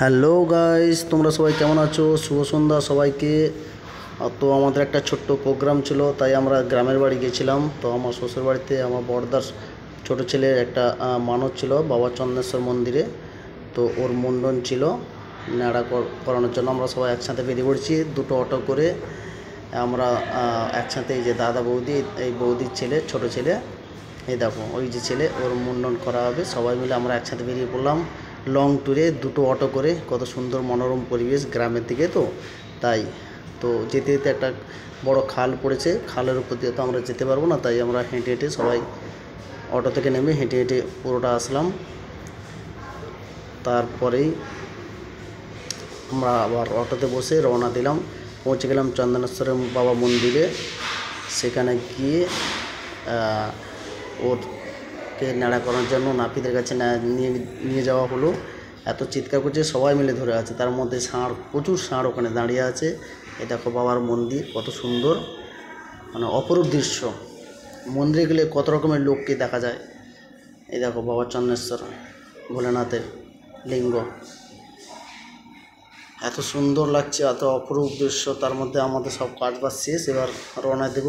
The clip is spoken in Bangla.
হ্যালো গাইস, তোমরা সবাই কেমন আছো? শুভ সন্ধ্যা সবাইকে। তো আমাদের একটা ছোট্ট প্রোগ্রাম ছিল, তাই আমরা গ্রামের বাড়ি গেছিলাম। তো আমার শ্বশুর বাড়িতে আমার বড়দার ছোট ছেলের একটা মানত ছিল বাবা চন্দ্রেশ্বর মন্দিরে। তো ওর মুন্ডন ছিল, ন্যাড়া করানোর জন্য আমরা সবাই একসাথে বেরিয়ে পড়েছি দুটো অটো করে। আমরা একসাথে, এই যে দাদা বৌদি, এই বৌদির ছেলে, ছোট ছেলে, এই দেখো ওই যে ছেলে, ওর মুন্ডন করা হবে। সবাই মিলে আমরা একসাথে বেরিয়ে পড়লাম লং ট্যুরে, দুটো অটো করে। কত সুন্দর মনোরম পরিবেশ গ্রামের দিকে, তো তাই তো যেতে যেতে একটা বড় খাল পড়েছে, খালের উপর দিয়ে তো আমরা যেতে পারবো না, তাই আমরা হেঁটে হেঁটে সবাই অটো থেকে নেমে হেঁটে হেঁটে পুরোটা আসলাম। তারপরেই আমরা আবার অটোতে বসে রওনা দিলাম, পৌঁছে গেলাম চন্দনেশ্বরের বাবা মন্দিরে। সেখানে গিয়ে ওরকে ন্যাড়া করার জন্য নাপিতের কাছে নিয়ে যাওয়া হলো। এত চিৎকার করছে, সবাই মিলে ধরে আছে, তার মধ্যে ষাঁড়, প্রচুর ষাঁড় ওখানে দাঁড়িয়ে আছে। এ দেখো বাবার মন্দির, কত সুন্দর, মানে অপরূপ দৃশ্য। মন্দিরে গেলে কত রকমের লোককে দেখা যায়। এই দেখো বাবা চন্দ্রেশ্বর ভোলেনাথের লিঙ্গ, এত সুন্দর লাগছে, এত অপরূপ দৃশ্য। তার মধ্যে আমাদের সব কাজ বাজ শেষ, এবার রওনা দেব।